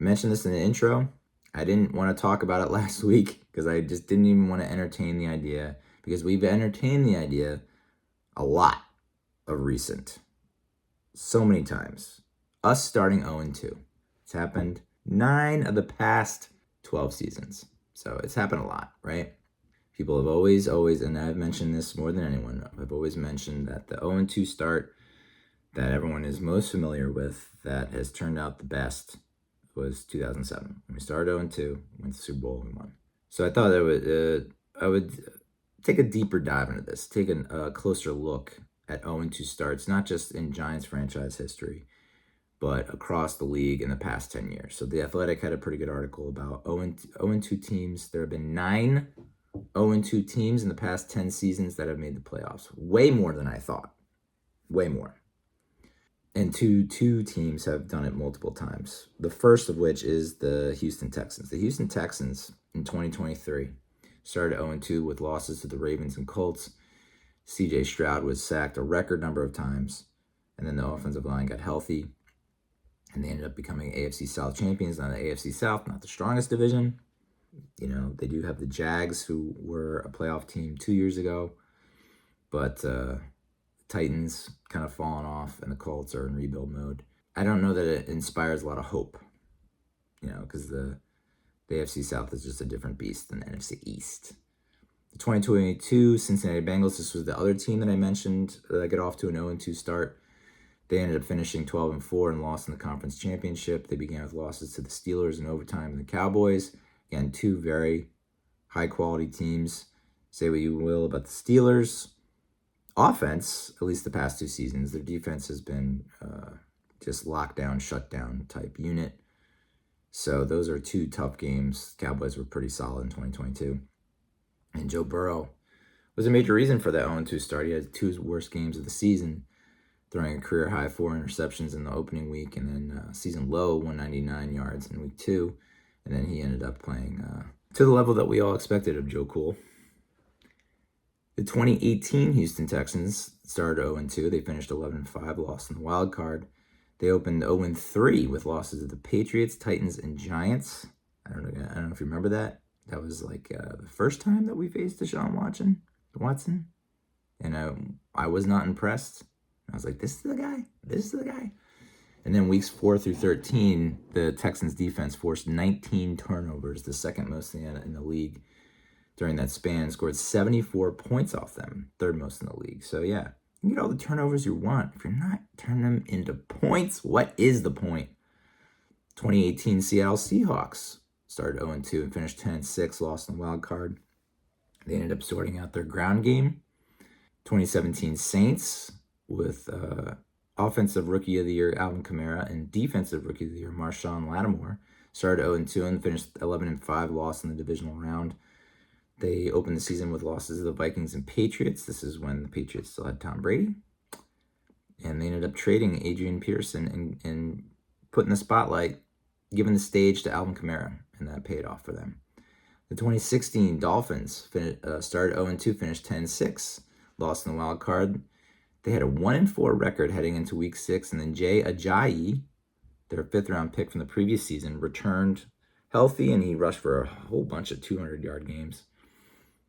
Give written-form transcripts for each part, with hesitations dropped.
I mentioned this in the intro. I didn't want to talk about it last week because I just didn't even want to entertain the idea, because we've entertained the idea a lot of recent. So many times. Us starting 0-2. It's happened 9 of the past 12 seasons. So it's happened a lot, right? People have always, and I've mentioned this more than anyone, I've always mentioned that the 0-2 start that everyone is most familiar with that has turned out the best was 2007. When we started 0-2, went to the Super Bowl, and won. So I thought I would take a deeper dive into this, take a closer look at 0-2 starts, not just in Giants franchise history, but across the league in the past 10 years. So The Athletic had a pretty good article about 0-2 teams. There have been 9 0-2 teams in the past 10 seasons that have made the playoffs. Way more than I thought. Way more. And two teams have done it multiple times. The first of which is the Houston Texans. The Houston Texans in 2023 started 0-2 with losses to the Ravens and Colts. C.J. Stroud was sacked a record number of times, and then the offensive line got healthy, and they ended up becoming AFC South champions. Now the AFC South, not the strongest division. You know, they do have the Jags, who were a playoff team 2 years ago, but Titans kind of fallen off, and the Colts are in rebuild mode. I don't know that it inspires a lot of hope, you know, because the AFC South is just a different beast than the NFC East. The 2022 Cincinnati Bengals, this was the other team that I mentioned that got off to an 0-2 start. They ended up finishing 12-4 and lost in the conference championship. They began with losses to the Steelers in overtime and the Cowboys. Again, 2 very high-quality teams. Say what you will about the Steelers. Offense, at least the past 2 seasons, their defense has been just lockdown, shutdown type unit. So those are 2 tough games. Cowboys were pretty solid in 2022. And Joe Burrow was a major reason for that 0-2 start. He had 2 worst games of the season, throwing a career-high 4 interceptions in the opening week, and then season low 199 yards in week 2. And then he ended up playing to the level that we all expected of Joe Cool. The 2018 Houston Texans started 0-2. They finished 11-5, lost in the wild card. They opened 0-3 with losses to the Patriots, Titans, and Giants. I don't know if you remember that. That was like the first time that we faced Deshaun Watson. And I was not impressed. I was like, this is the guy. This is the guy. And then weeks 4 through 13, the Texans defense forced 19 turnovers, the second most in the league during that span, scored 74 points off them, third most in the league. So yeah, you get all the turnovers you want. If you're not turning them into points, what is the point? 2018 Seattle Seahawks started 0-2 and finished 10-6, lost in the wild card. They ended up sorting out their ground game. 2017 Saints with Offensive Rookie of the Year Alvin Kamara and Defensive Rookie of the Year Marshawn Lattimore started 0-2 and finished 11-5, lost in the divisional round. They opened the season with losses to the Vikings and Patriots. This is when the Patriots still had Tom Brady. And they ended up trading Adrian Peterson and putting the spotlight, giving the stage to Alvin Kamara, and that paid off for them. The 2016 Dolphins started 0-2, finished 10-6, lost in the wild card. They had a 1-4 record heading into week 6, and then Jay Ajayi, their 5th-round pick from the previous season, returned healthy, and he rushed for a whole bunch of 200-yard games.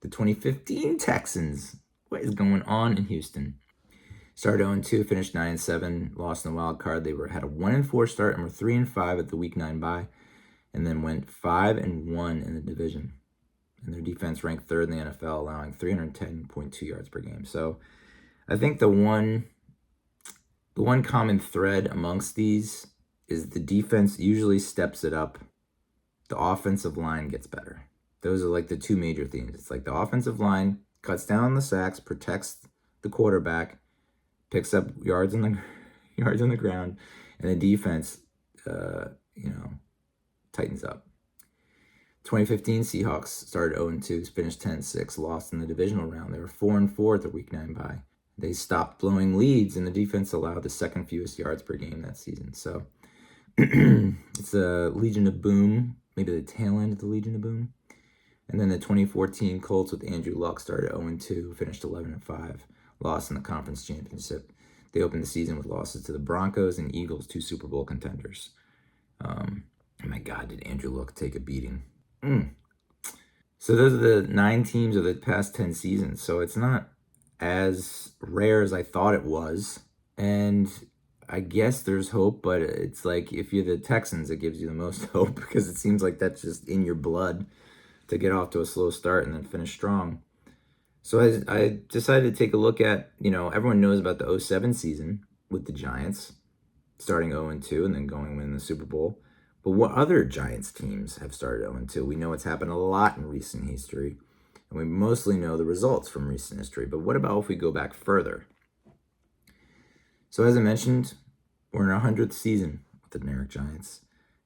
The 2015 Texans, what is going on in Houston? Started 0-2, finished 9-7, lost in the wild card. They had a 1-4 start and were 3-5 at the week 9 bye, and then went 5-1 in the division. And their defense ranked 3rd in the NFL, allowing 310.2 yards per game. So I think the one common thread amongst these is the defense usually steps it up. The offensive line gets better. Those are like the 2 major themes. It's like the offensive line cuts down on the sacks, protects the quarterback, picks up yards on the ground, and the defense, tightens up. 2015 Seahawks started 0-2, finished 10-6, lost in the divisional round. They were 4-4 at the week 9 bye. They stopped blowing leads, and the defense allowed the second fewest yards per game that season. So it's a Legion of Boom, maybe the tail end of the Legion of Boom. And then the 2014 Colts with Andrew Luck started 0-2, finished 11-5, lost in the conference championship. They opened the season with losses to the Broncos and Eagles, 2 Super Bowl contenders. Oh my God, did Andrew Luck take a beating? So those are the 9 teams of the past 10 seasons. So it's not as rare as I thought it was. And I guess there's hope, but it's like if you're the Texans, it gives you the most hope because it seems like that's just in your blood to get off to a slow start and then finish strong. So I decided to take a look at, everyone knows about the '07 season with the Giants starting 0-2 and then going win the Super Bowl. But what other Giants teams have started 0-2? We know it's happened a lot in recent history, and we mostly know the results from recent history. But what about if we go back further? So as I mentioned, we're in our 100th season with the New York Giants.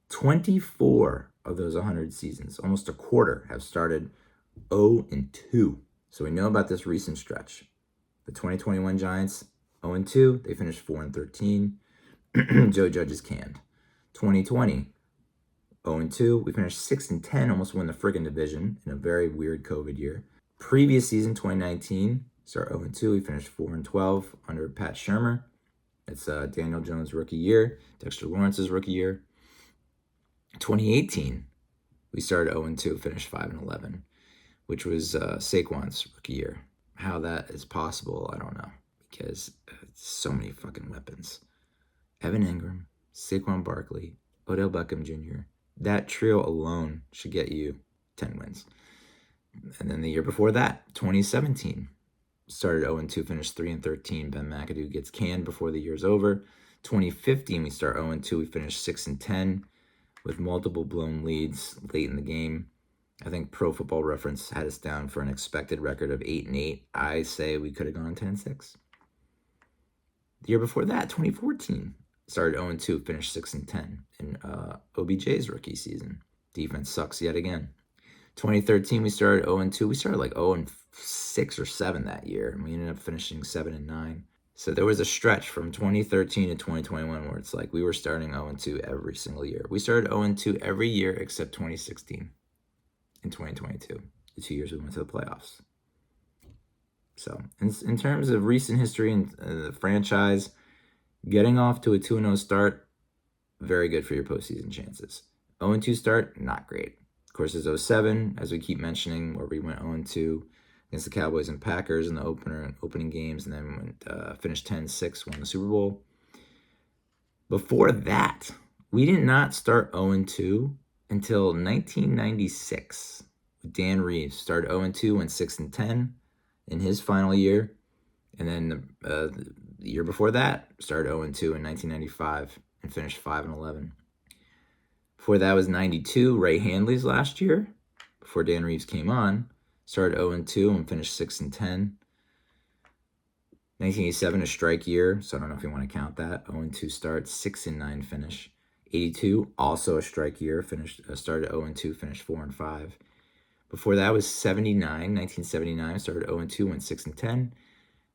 24 of those 100 seasons, almost a quarter, have started 0-2. So we know about this recent stretch. The 2021 Giants, 0-2. They finished 4-13. Joe Judge is canned. 2020, 0-2. We finished 6-10, almost won the friggin' division in a very weird COVID year. Previous season, 2019, start 0-2. We finished 4-12 under Pat Shurmur. It's Daniel Jones' rookie year, Dexter Lawrence's rookie year. 2018, we started 0-2, finished 5-11, which was Saquon's rookie year. How that is possible, I don't know, because so many fucking weapons. Evan Ingram, Saquon Barkley, Odell Beckham Jr. That trio alone should get you 10 wins. And then the year before that, 2017, started 0-2, finished 3-13. Ben McAdoo gets canned before the year's over. 2015, we start 0-2, we finished 6-10 with multiple blown leads late in the game. I think Pro Football Reference had us down for an expected record of 8-8. I say we could have gone 10-6. The year before that, 2014, started 0-2, finished 6-10 in OBJ's rookie season. Defense sucks yet again. 2013, we started 0-2. We started like 0-6 or 7 that year, and we ended up finishing 7-9. So there was a stretch from 2013 to 2021 where it's like we were starting 0-2 every single year. We started 0-2 every year except 2016 and 2022, the 2 years we went to the playoffs. So in terms of recent history and the franchise, getting off to a 2-0 start, very good for your postseason chances. 0-2 start, not great. Of course, there's 07, as we keep mentioning, where we went 0-2 against the Cowboys and Packers in the opening games, and then finished 10-6, won the Super Bowl. Before that, we did not start 0-2 until 1996. Dan Reeves started 0-2, went 6-10 in his final year. And then the year before that, started 0-2 in 1995 and finished 5-11. Before that was 92, Ray Handley's last year. Before Dan Reeves came on, started 0-2 and finished 6-10. 1987, a strike year, so I don't know if you want to count that. 0-2 start, 6-9 finish. 82, also a strike year, started 0-2, finished 4-5. Before that was 1979, started 0-2, went 6-10.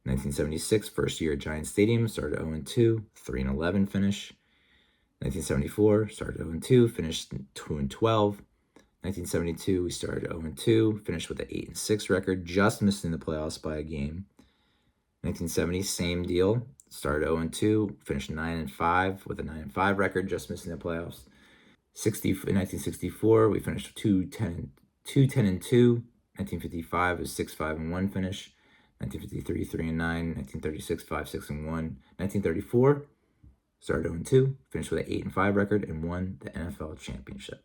1976, first year at Giant Stadium, started 0-2, 3-11 finish. 1974, started 0-2, finished 2-12. 1972, we started 0-2, finished with an 8-6 record, just missing the playoffs by a game. 1970, same deal, started 0-2, finished 9-5 with a 9-5 record, just missing the playoffs. In 1964, we finished 2-10-2. 1955 was 6-5-1 finish. 1953, 3-9. 1936, 5-6-1. 1934, started 0-2, finished with an 8-5 record, and won the NFL championship.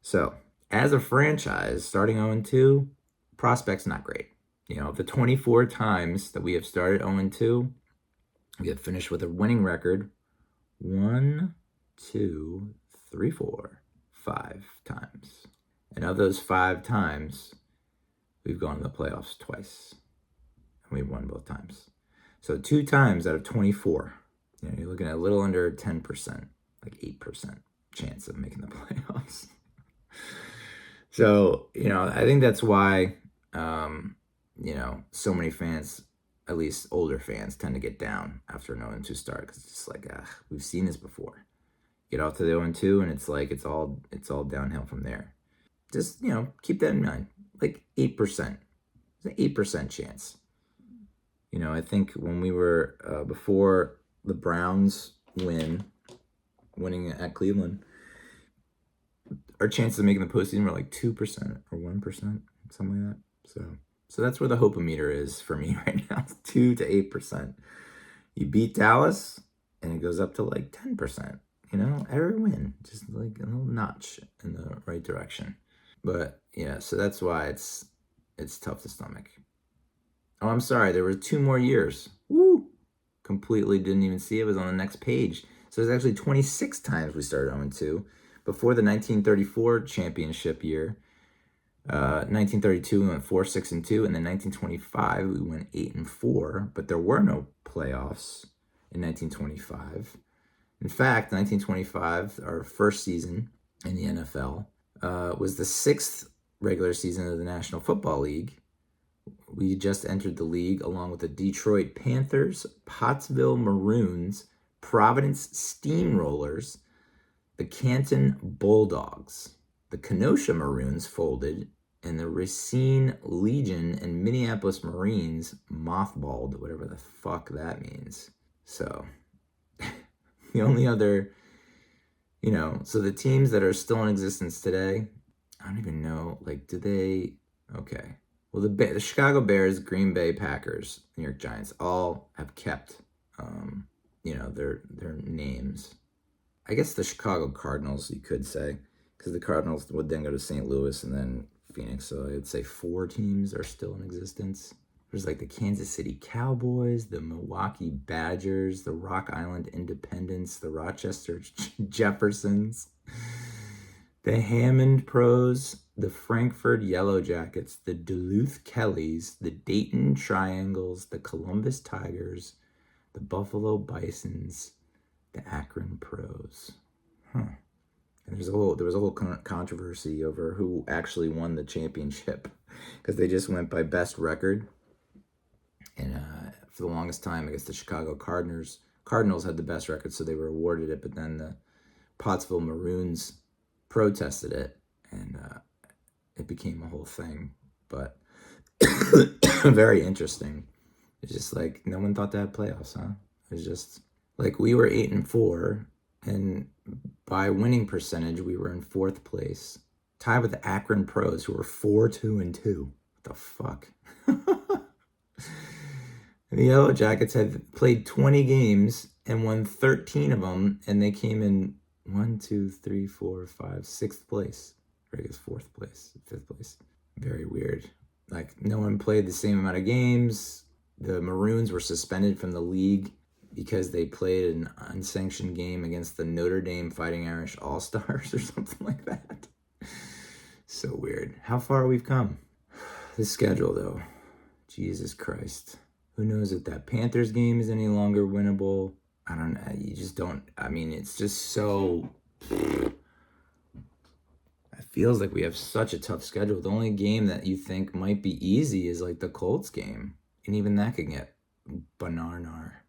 So, as a franchise, starting 0-2, prospects not great. The 24 times that we have started 0-2, we have finished with a winning record 1, 2, 3, 4, 5 times. And of those 5 times, we've gone to the playoffs twice. And we've won both times. So 2 times out of 24. You're looking at a little under 10%, like 8% chance of making the playoffs. So, I think that's why, so many fans, at least older fans, tend to get down after an 0-2 start because it's just like, we've seen this before. Get off to the 0-2 and it's like it's all downhill from there. Just, keep that in mind. Like 8%. It's an 8% chance. I think when we were, before the Browns winning at Cleveland, our chances of making the postseason were like 2% or 1%, something like that. So that's where the hope-o-meter is for me right now, 2 to 8%. You beat Dallas, and it goes up to like 10%. Every win, just like a little notch in the right direction. But yeah, so that's why it's tough to stomach. Oh, I'm sorry, there were 2 more years. Woo! Completely didn't even see it. It was on the next page. So it's actually 26 times we started 0-2. Before the 1934 championship year, 1932 we went 4-6-2, and then 1925 we went 8-4. But there were no playoffs in 1925. In fact, 1925, our first season in the NFL, was the 6th regular season of the National Football League. We just entered the league along with the Detroit Panthers, Pottsville Maroons, Providence Steamrollers, the Canton Bulldogs, the Kenosha Maroons folded, and the Racine Legion and Minneapolis Marines mothballed, whatever the fuck that means. So the only other, so the teams that are still in existence today, I don't even know, okay. Well, the Chicago Bears, Green Bay Packers, New York Giants all have kept, their names. I guess the Chicago Cardinals, you could say, because the Cardinals would then go to St. Louis and then Phoenix. So I'd say 4 teams are still in existence. There's like the Kansas City Cowboys, the Milwaukee Badgers, the Rock Island Independents, the Rochester Jeffersons, the Hammond Pros, the Frankfurt Yellow Jackets, the Duluth Kellys, the Dayton Triangles, the Columbus Tigers, the Buffalo Bisons, the Akron Pros. And there was a whole controversy over who actually won the championship, because they just went by best record. And for the longest time, I guess the Chicago Cardinals had the best record, so they were awarded it. But then the Pottsville Maroons protested it, and it became a whole thing. But very interesting. It's just like no one thought to have playoffs, huh? It was just like we were 8-4, and by winning percentage, we were in 4th place, tied with the Akron Pros, who were 4-2-2. What the fuck? The Yellow Jackets had played 20 games and won 13 of them, and they came in 6th place. Or I guess 4th place, 5th place. Very weird. Like, no one played the same amount of games. The Maroons were suspended from the league because they played an unsanctioned game against the Notre Dame Fighting Irish All-Stars or something like that. So weird. How far we've come. The schedule, though. Jesus Christ. Who knows if that Panthers game is any longer winnable? I don't know. You just don't. I mean, it's just so. It feels like we have such a tough schedule. The only game that you think might be easy is like the Colts game. And even that could get bananar.